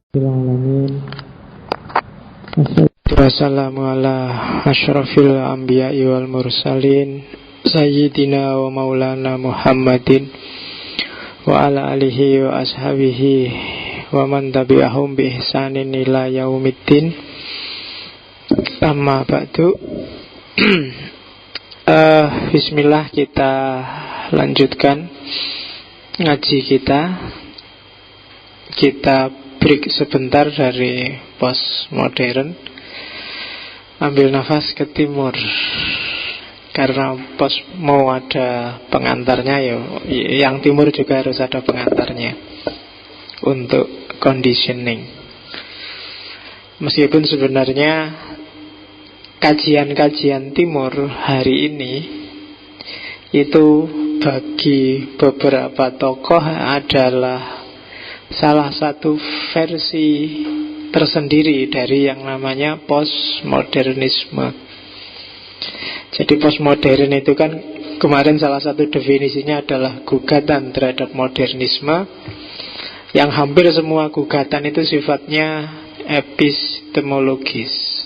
Alamin. Wassalamu ala asyrafil anbiya'i wal mursalin Sayyidina wa maulana Muhammadin wa ala alihi wa ashabihi wa man tabi'ahum bi ihsanin ila yaumiddin. Amma ba'du. Bismillah, kita lanjutkan ngaji kita. Kita break sebentar dari postmodern, ambil nafas ke timur, karena pos mau ada pengantarnya ya. Yang timur juga harus ada pengantarnya untuk conditioning. Meskipun sebenarnya kajian-kajian timur hari ini itu bagi beberapa tokoh adalah salah satu versi tersendiri dari yang namanya postmodernisme. Jadi postmodern itu kan kemarin salah satu definisinya adalah gugatan terhadap modernisme, yang hampir semua gugatan itu sifatnya epistemologis.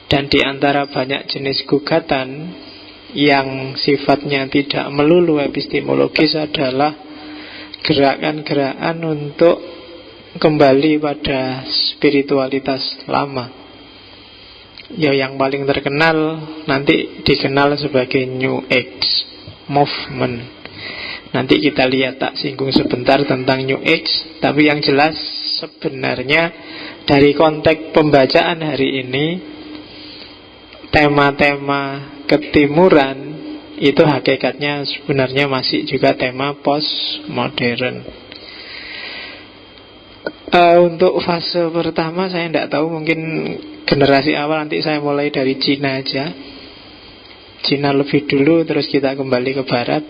Dan di antara banyak jenis gugatan yang sifatnya tidak melulu epistemologis adalah gerakan-gerakan untuk kembali pada spiritualitas lama. Ya, yang paling terkenal nanti dikenal sebagai New Age Movement. Nanti kita lihat, tak singgung sebentar tentang New Age. Tapi yang jelas sebenarnya dari konteks pembacaan hari ini, tema-tema ketimuran itu hakikatnya sebenarnya masih juga tema postmodern. Untuk fase pertama saya tidak tahu, mungkin generasi awal nanti saya mulai dari Cina aja. Cina lebih dulu, terus kita kembali ke barat,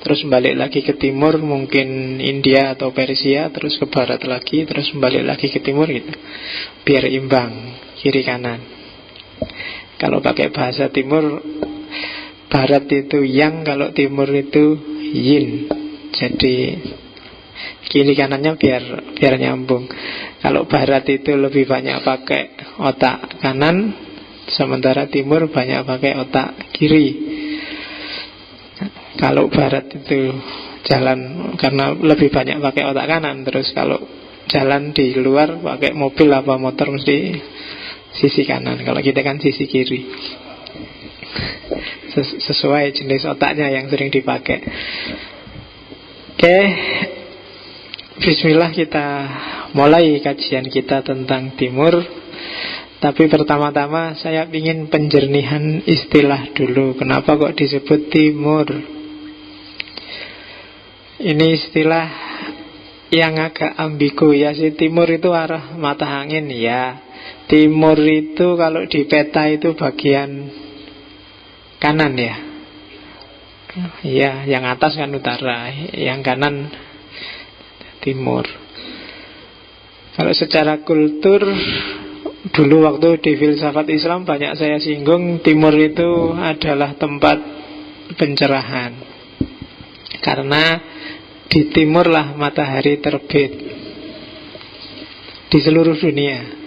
terus balik lagi ke timur, mungkin India atau Persia, terus ke barat lagi, terus balik lagi ke timur gitu. Biar imbang, kiri kanan. Kalau pakai bahasa timur, barat itu yang, kalau timur itu yin. Jadi kiri kanannya biar nyambung. Kalau barat itu lebih banyak pakai otak kanan, sementara timur banyak pakai otak kiri. Kalau barat itu jalan karena lebih banyak pakai otak kanan, terus kalau jalan di luar pakai mobil apa motor mesti sisi kanan. Kalau kita kan sisi kiri. Sesuai jenis otaknya yang sering dipakai. Oke, bismillah, kita mulai kajian kita tentang timur. Tapi pertama-tama saya ingin penjernihan istilah dulu. Kenapa kok disebut timur? Ini istilah yang agak ambigu ya sih. Timur itu arah mata angin ya. Timur itu kalau di peta itu bagian kanan ya. Iya, yang atas kan utara, yang kanan timur. Kalau secara kultur, dulu waktu di filsafat Islam banyak saya singgung, timur itu adalah tempat pencerahan. Karena di timurlah matahari terbit di seluruh dunia.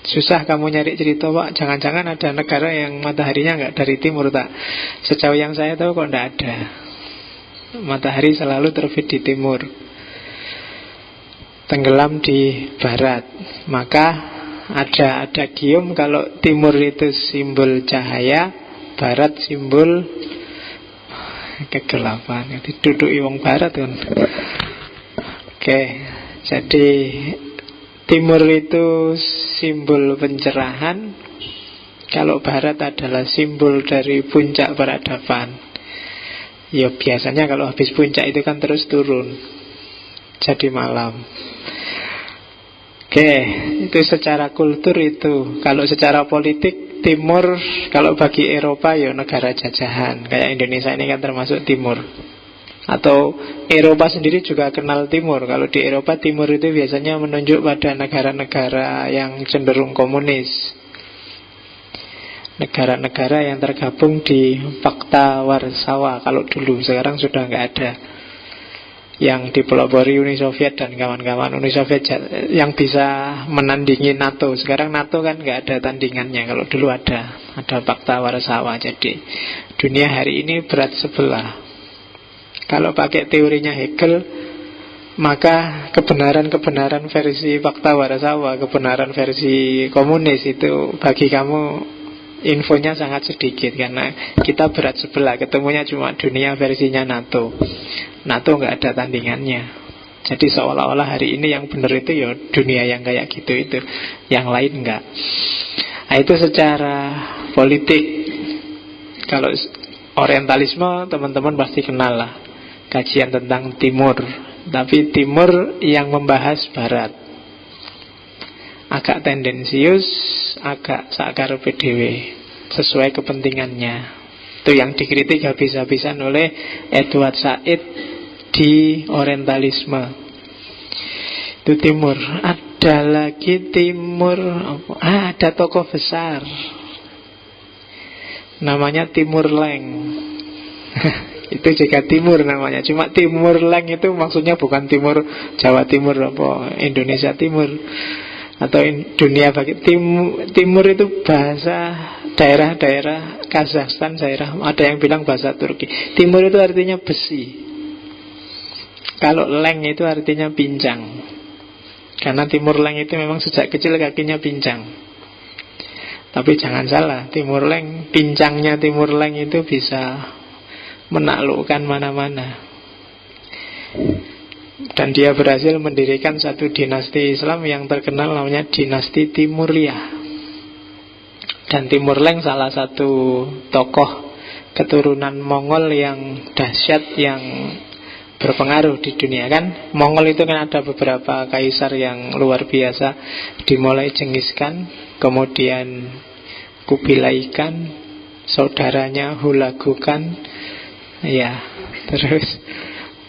Susah kamu nyari cerita, Pak, jangan-jangan ada negara yang mataharinya nggak dari timur, tak? Sejauh yang saya tahu kok nggak ada. Matahari selalu terbit di timur, tenggelam di barat. Maka ada gium kalau timur itu simbol cahaya, barat simbol kegelapan. Diduduki wong barat kan. Oke, jadi timur itu simbol pencerahan, kalau barat adalah simbol dari puncak peradaban. Ya biasanya kalau habis puncak itu kan terus turun, jadi malam. Oke, itu secara kultur itu. Kalau secara politik, timur kalau bagi Eropa ya negara jajahan. Kayak Indonesia ini kan termasuk timur. Atau Eropa sendiri juga kenal timur. Kalau di Eropa, timur itu biasanya menunjuk pada negara-negara yang cenderung komunis. negara-negara yang tergabung di Pakta Warsawa kalau dulu, sekarang sudah nggak ada. yang dipelopori Uni Soviet dan kawan-kawan. Uni Soviet yang bisa menandingi NATO. Sekarang NATO kan nggak ada tandingannya. Kalau dulu ada Pakta Warsawa. Jadi dunia hari ini berat sebelah. Kalau pakai teorinya Hegel, maka kebenaran-kebenaran versi Pakta Warsawa, kebenaran versi komunis itu bagi kamu infonya sangat sedikit, karena kita berat sebelah. Ketemunya cuma dunia versinya NATO. NATO nggak ada tandingannya. Jadi seolah-olah hari ini yang benar itu ya dunia yang kayak gitu itu, yang lain nggak. Nah, itu secara politik. Kalau orientalisme teman-teman pasti kenal lah, kajian tentang Timur. Tapi Timur yang membahas Barat, agak tendensius, agak sakar PDW, sesuai kepentingannya. Itu yang dikritik habis-habisan oleh Edward Said di orientalisme. Itu Timur. Ada lagi Timur, ada tokoh besar namanya Timur Leng. Itu juga Timur namanya. Cuma Timur Leng itu maksudnya bukan Timur Jawa Timur apa Indonesia Timur atau dunia bagi Timur itu bahasa daerah-daerah Kazakhstan, daerah, ada yang bilang bahasa Turki. Timur itu artinya besi. Kalau Leng itu artinya pincang. Karena Timur Leng itu memang sejak kecil kakinya pincang. Tapi jangan salah, Timur Leng, pincangnya Timur Leng itu bisa menaklukkan mana-mana. Dan dia berhasil mendirikan satu dinasti Islam yang terkenal, namanya dinasti Timuriyah. Dan Timur Leng salah satu tokoh keturunan Mongol yang dahsyat, yang berpengaruh di dunia kan. Mongol itu kan ada beberapa kaisar yang luar biasa. Dimulai Genghis Khan, kemudian Kubilai Khan, saudaranya Hulagu Khan, ya, terus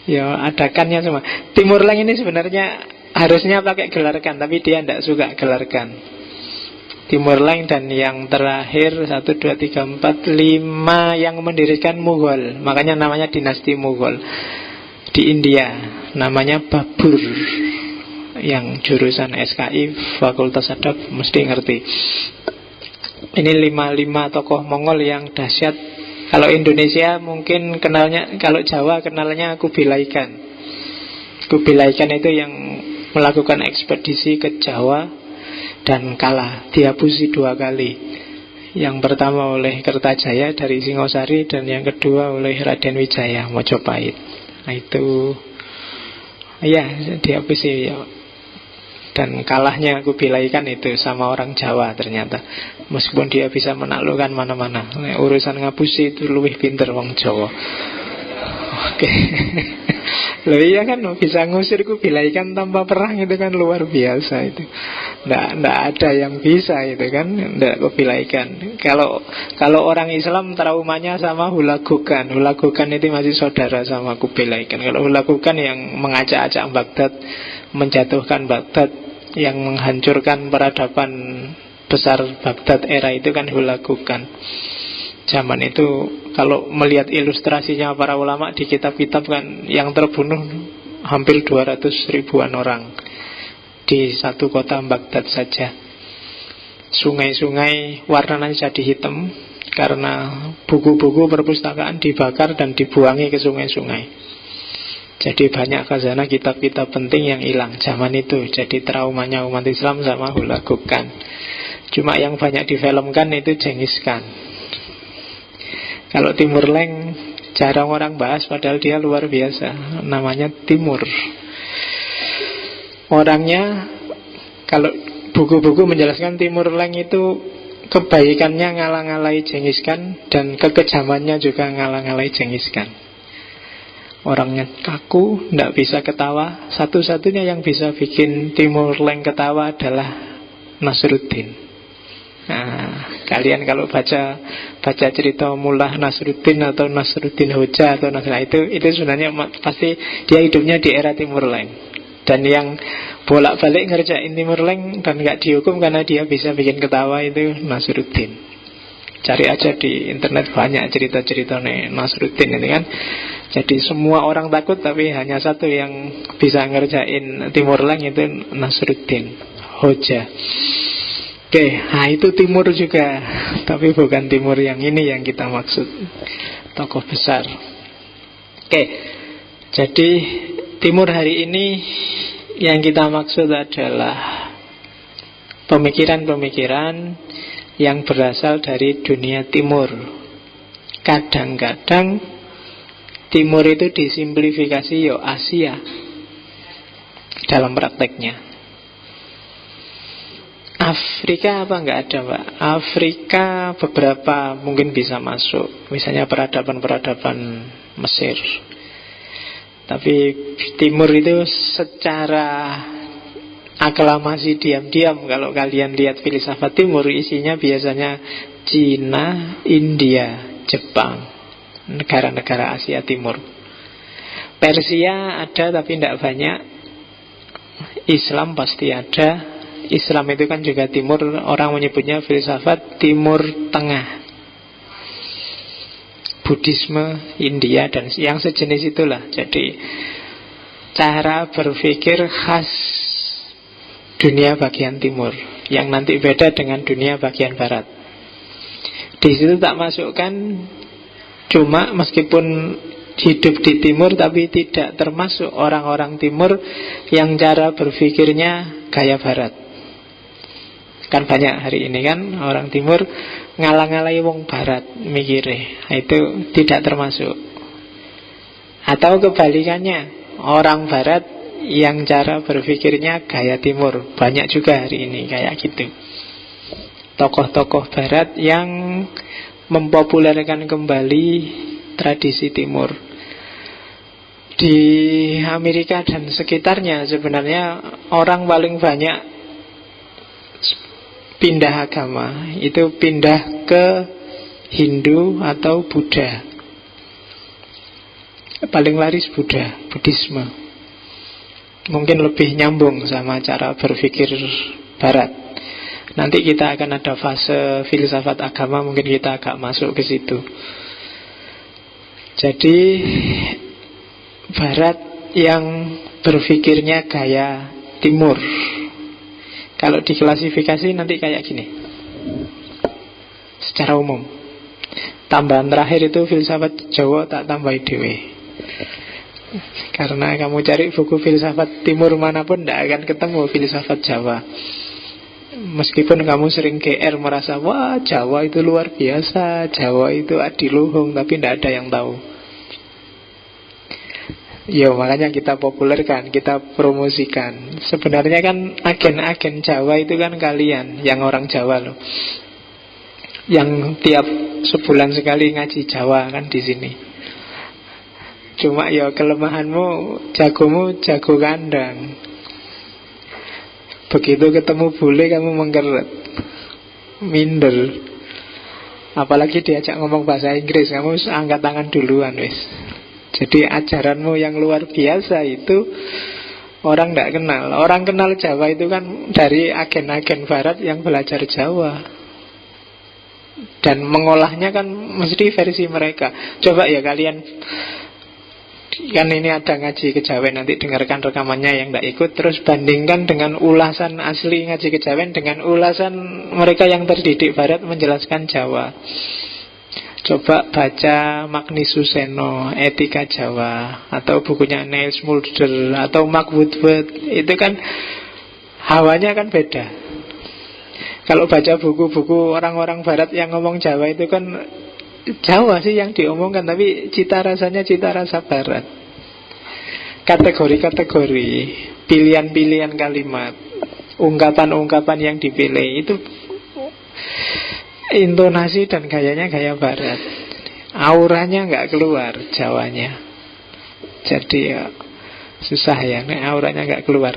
ya ada kannya semua. Timur Leng ini sebenarnya harusnya pakai gelar Khan, tapi dia tidak suka gelar Khan. Timur Leng, dan yang terakhir 1, 2, 3, 4, 5 yang mendirikan Mughal. Makanya namanya dinasti Mughal. Di India namanya Babur. Yang jurusan SKI Fakultas Adab mesti ngerti. Ini 5 tokoh Mongol yang dahsyat. Kalau Indonesia mungkin kenalnya, kalau Jawa kenalnya Kubilai Khan. Kubilai Khan itu yang melakukan ekspedisi ke Jawa dan kalah, dihabusi 2 kali. Yang pertama oleh Kertajaya dari Singosari, dan yang kedua oleh Raden Wijaya Mojopahit. Nah itu, ya, dihabusi ya. Dan kalahnya Kubilai Khan itu sama orang Jawa ternyata. Meskipun dia bisa menaklukkan mana-mana, urusan ngapusi itu lebih pinter wong Jawa. Oke. Loh iya kan, bisa ngusir Kubilai Khan tanpa perang itu kan luar biasa itu. Nggak ada yang bisa itu kan, nggak Kubilai Khan. Kalau orang Islam traumanya sama Hulagu Khan. Hulagu Khan itu masih saudara sama Kubilai Khan. Kalau Hulagu Khan yang mengacak-acak Baghdad, menjatuhkan Baghdad, yang menghancurkan peradaban besar Baghdad era itu kan Hulagu Khan. Zaman itu kalau melihat ilustrasinya para ulama di kitab-kitab kan, yang terbunuh hampir 200 ribuan orang di satu kota Baghdad saja. Sungai-sungai warnanya jadi hitam karena buku-buku perpustakaan dibakar dan dibuangi ke sungai-sungai. Jadi banyak khazanah kitab-kitab penting yang hilang zaman itu. Jadi traumanya umat Islam sama Hulagu Khan. Cuma yang banyak difilmkan itu Genghis Khan. Kalau Timur Leng jarang orang bahas, padahal dia luar biasa. Namanya Timur. Orangnya, kalau buku-buku menjelaskan Timur Leng itu kebaikannya ngalah-ngalahi Genghis Khan, dan kekejamannya juga ngalah-ngalahi Genghis Khan. Orangnya kaku, tidak bisa ketawa. Satu-satunya yang bisa bikin Timur Leng ketawa adalah Nasruddin. Nah, kalian kalau baca cerita Mullah Nasruddin atau Nasruddin Hoja atau itu sebenarnya pasti dia hidupnya di era Timur Leng. Dan yang bolak-balik ngerjain Timur Leng dan gak dihukum karena dia bisa bikin ketawa itu Nasruddin. Cari aja di internet banyak cerita-cerita nih Nasruddin ini kan. Jadi semua orang takut, tapi hanya satu yang bisa ngerjain Timur Leng, itu Nasruddin Hoja. Oke, nah itu Timur juga, tapi bukan Timur yang ini yang kita maksud, tokoh besar. Oke, jadi Timur hari ini yang kita maksud adalah pemikiran-pemikiran yang berasal dari dunia Timur. Kadang-kadang Timur itu disimplifikasi Asia dalam prakteknya. Afrika apa enggak ada, Pak? Afrika beberapa mungkin bisa masuk, misalnya peradaban-peradaban Mesir. Tapi Timur itu secara aklamasi diam-diam, kalau kalian lihat filsafat Timur, isinya biasanya Cina, India, Jepang, negara-negara Asia Timur. Persia ada tapi tidak banyak. Islam pasti ada. Islam itu kan juga Timur. Orang menyebutnya filsafat Timur Tengah. Buddhisme, India, dan yang sejenis itulah. Jadi cara berpikir khas dunia bagian Timur, yang nanti beda dengan dunia bagian Barat. Di situ tak masukkan. Cuma meskipun hidup di Timur, tapi tidak termasuk orang-orang Timur yang cara berpikirnya gaya Barat. Kan banyak hari ini kan orang Timur ngalang-ngalai wong Barat mikirnya, itu tidak termasuk. Atau kebalikannya, orang Barat yang cara berpikirnya gaya Timur. Banyak juga hari ini kayak gitu. Tokoh-tokoh Barat yang mempopulerkan kembali tradisi Timur. Di Amerika dan sekitarnya sebenarnya orang paling banyak pindah agama itu pindah ke Hindu atau Buddha. Paling laris Buddha, Buddhisme. Mungkin lebih nyambung sama cara berpikir Barat. Nanti kita akan ada fase filsafat agama, mungkin kita agak masuk ke situ. Jadi Barat yang berpikirnya gaya Timur. Kalau diklasifikasi nanti kayak gini, secara umum. Tambahan terakhir itu filsafat Jawa tak tambahi dewe. Karena kamu cari buku filsafat Timur manapun tidak akan ketemu filsafat Jawa. Meskipun kamu sering GR merasa, wah Jawa itu luar biasa, Jawa itu adiluhung, tapi tidak ada yang tahu. Ya makanya kita populerkan, kita promosikan. Sebenarnya kan agen-agen Jawa itu kan kalian, yang orang Jawa loh, yang tiap sebulan sekali ngaji Jawa kan di sini. Cuma ya kelemahanmu, jagomu jago kandang. Begitu ketemu bule kamu mengkeret, minder. Apalagi diajak ngomong bahasa Inggris, kamu angkat tangan duluan wis. Jadi ajaranmu yang luar biasa itu orang tidak kenal. Orang kenal Jawa itu kan dari agen-agen Barat yang belajar Jawa dan mengolahnya kan mesti versi mereka. Coba ya kalian, kan ini ada ngaji kejawen, nanti dengarkan rekamannya yang tidak ikut, terus bandingkan dengan ulasan asli ngaji kejawen dengan ulasan mereka yang terdidik Barat menjelaskan Jawa. Coba baca Magni Suseno, Etika Jawa, atau bukunya Niels Mulder atau Mark Woodward. Itu kan hawanya kan beda. Kalau baca buku-buku orang-orang Barat yang ngomong Jawa, itu kan Jawa sih yang diomongkan, tapi cita rasanya cita rasa Barat. Kategori-kategori, pilihan-pilihan kalimat, ungkapan-ungkapan yang dipilih itu intonasi dan gayanya gaya Barat. Auranya nggak keluar Jawanya. Jadi ya susah ya, auranya nggak keluar.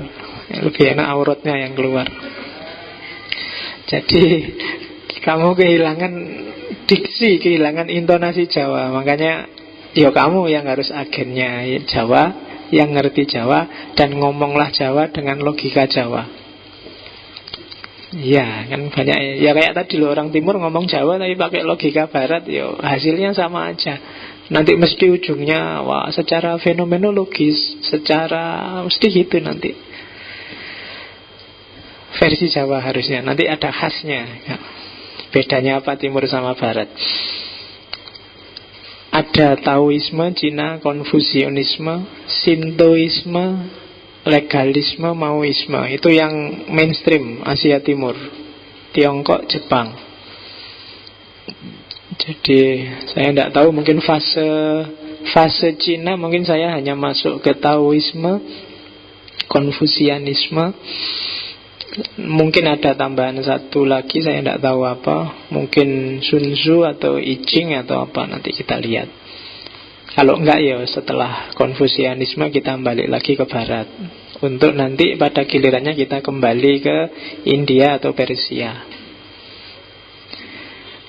Lebih enak auratnya yang keluar. Jadi kamu kehilangan diksi, kehilangan intonasi Jawa. Makanya ya kamu yang harus agennya Jawa, yang ngerti Jawa, dan ngomonglah Jawa dengan logika Jawa. Ya kan banyak ya kayak tadi loh, orang Timur ngomong Jawa tapi pakai logika Barat, yo hasilnya sama aja. Nanti mesti ujungnya wah secara fenomenologis, secara mesti gitu nanti. Versi Jawa harusnya. Nanti ada khasnya. Bedanya apa Timur sama Barat? Ada Taoisme, Cina, Konfusianisme, Sintoisme, legalisme, Maoisme. Itu yang mainstream Asia Timur. Tiongkok, Jepang. Jadi saya tidak tahu, mungkin fase Cina mungkin saya hanya masuk ke Taoisme, Konfusianisme. Mungkin ada tambahan satu lagi, saya tidak tahu apa. Mungkin Sun Tzu atau I Ching atau apa, nanti kita lihat. Kalau enggak ya setelah Konfusianisme kita balik lagi ke Barat, untuk nanti pada gilirannya kita kembali ke India atau Persia.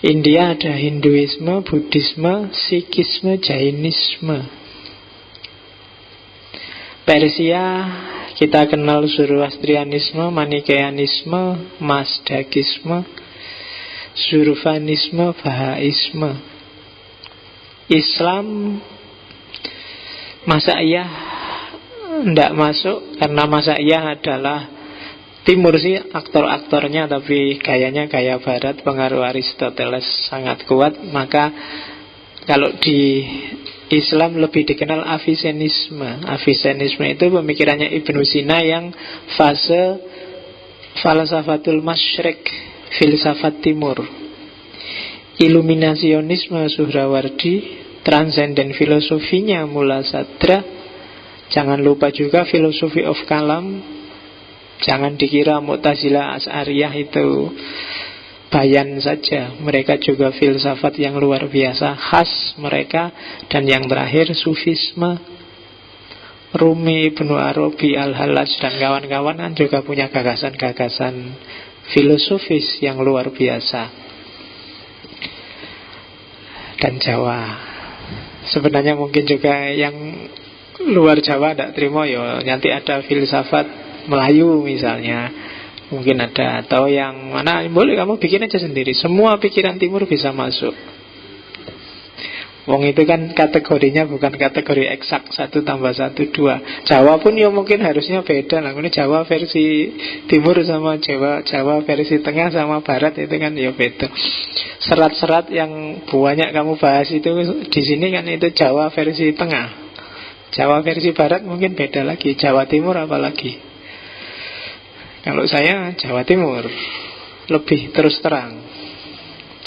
India ada Hinduisme, Buddhisme, Sikhisme, Jainisme. Persia kita kenal Zoroastrianisme, Manikeanisme, Mazdakisme, Zurvanisme, Bahaisme. Islam Masaiyah tidak masuk, karena Masaiyah adalah Timur sih aktor-aktornya, tapi gayanya gaya Barat, pengaruh Aristoteles sangat kuat. Maka kalau di Islam lebih dikenal Avicennisme. Avicennisme itu pemikirannya Ibnu Sina yang fase falsafatul masyrik, filsafat timur. Iluminasionisme Suhrawardi, transenden filosofinya Mula Sadra. Jangan lupa juga filosofi of kalam. Jangan dikira Mu'tazilah Asy'ariyah itu bayan saja. Mereka juga filsafat yang luar biasa, khas mereka. Dan yang terakhir Sufisme. Rumi, Ibnu Arabi, Al-Hallaj dan kawan-kawan kan juga punya gagasan-gagasan filosofis yang luar biasa. Dan Jawa sebenarnya mungkin juga yang luar Jawa tidak terima ya. Nanti ada filsafat Melayu misalnya, mungkin ada. Atau yang mana boleh kamu bikin aja sendiri. Semua pikiran timur bisa masuk. Wong itu kan kategorinya bukan kategori eksak 1 tambah 1 2. Jawa pun ya mungkin harusnya beda lah. Ini Jawa versi timur sama Jawa versi tengah sama barat itu kan ya beda. Serat-serat yang banyak kamu bahas itu di sini kan itu Jawa versi tengah. Jawa versi barat mungkin beda lagi. Jawa timur apalagi. Kalau saya Jawa Timur lebih terus terang,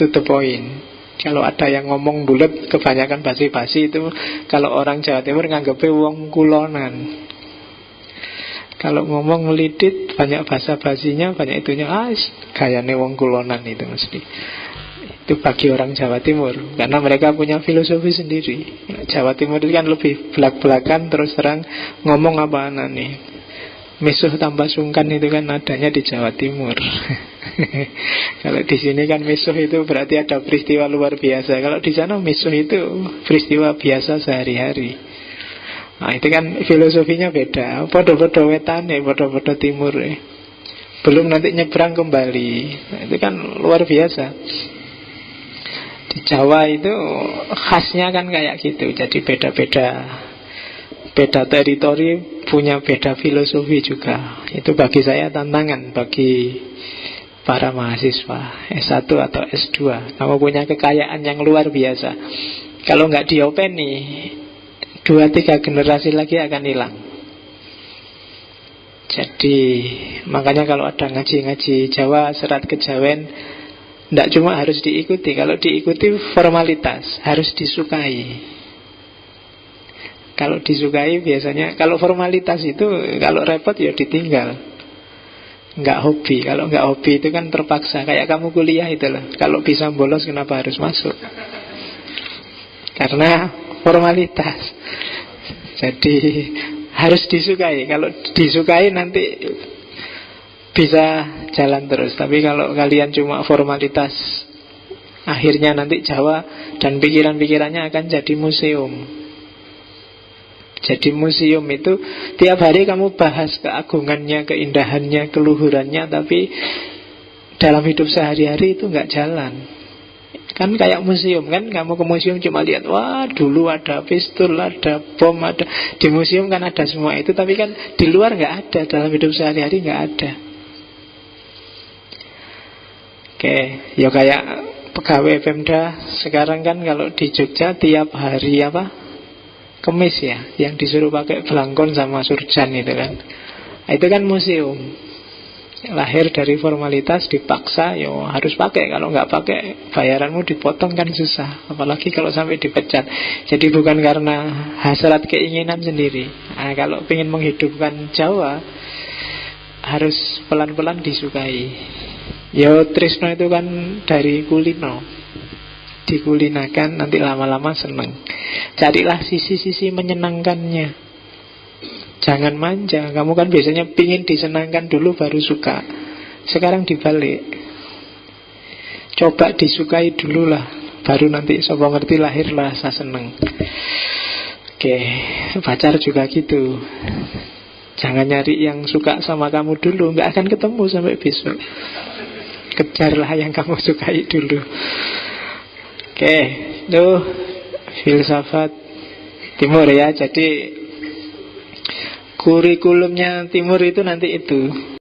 to the point. Kalau ada yang ngomong bulat kebanyakan basi-basi itu, kalau orang Jawa Timur nganggepnya wong kulonan. Kalau ngomong melidit banyak basa-basinya, banyak itunya, gayane wong kulonan itu mesti. Itu bagi orang Jawa Timur, karena mereka punya filosofi sendiri. Jawa Timur itu kan lebih belak-belakan, terus terang ngomong apa nih. Misuh tambah sungkan itu kan adanya di Jawa Timur. Kalau di sini kan misuh itu berarti ada peristiwa luar biasa. Kalau di sana misuh itu peristiwa biasa sehari-hari. Nah itu kan filosofinya beda. Podo-podo wetane, podo-podo timur. Belum nanti nyebrang kembali. Nah, itu kan luar biasa. Di Jawa itu khasnya kan kayak gitu. Jadi beda-beda. Beda teritori, punya beda filosofi juga. Itu bagi saya tantangan bagi para mahasiswa S1 atau S2. Kamu punya kekayaan yang luar biasa. Kalau nggak diopeni, 2-3 generasi lagi akan hilang. Jadi makanya kalau ada ngaji-ngaji Jawa, serat kejawen, tidak cuma harus diikuti. Kalau diikuti formalitas, harus disukai. Kalau disukai biasanya, kalau formalitas itu kalau repot ya ditinggal. Nggak hobi. Kalau nggak hobi itu kan terpaksa. Kayak kamu kuliah itu loh. Kalau bisa bolos kenapa harus masuk? Karena formalitas. Jadi harus disukai. Kalau disukai nanti bisa jalan terus. Tapi kalau kalian cuma formalitas, akhirnya nanti Jawa dan pikiran-pikirannya akan jadi museum. Jadi museum itu tiap hari kamu bahas keagungannya, keindahannya, keluhurannya, tapi dalam hidup sehari-hari itu nggak jalan. Kan kayak museum kan, kamu ke museum cuma lihat, wah dulu ada pistol, ada bom, ada. Di museum kan ada semua itu, tapi kan di luar nggak ada, dalam hidup sehari-hari nggak ada. Oke, ya kayak pegawai Pemda sekarang kan kalau di Jogja tiap hari apa? Kemis ya, yang disuruh pakai belangkon sama surjan itu kan. Itu kan museum. Lahir dari formalitas, dipaksa, yo harus pakai. Kalau nggak pakai, bayaranmu dipotong kan susah. Apalagi kalau sampai dipecat. Jadi bukan karena hasrat keinginan sendiri. Nah, kalau ingin menghidupkan Jawa, harus pelan-pelan disukai. Yo tresno itu kan dari kulino. Dikulinakan, nanti lama-lama seneng. Carilah sisi-sisi menyenangkannya. Jangan manja. Kamu kan biasanya pingin disenangkan dulu baru suka. Sekarang dibalik. Coba disukai dulu lah, baru nanti sopo ngerti lahirlah rasa seneng. Oke, pacar juga gitu. Jangan nyari yang suka sama kamu dulu, nggak akan ketemu sampai besok. Kejarlah yang kamu sukai dulu. Oke, tuh filsafat Timur ya. Jadi kurikulumnya Timur itu nanti itu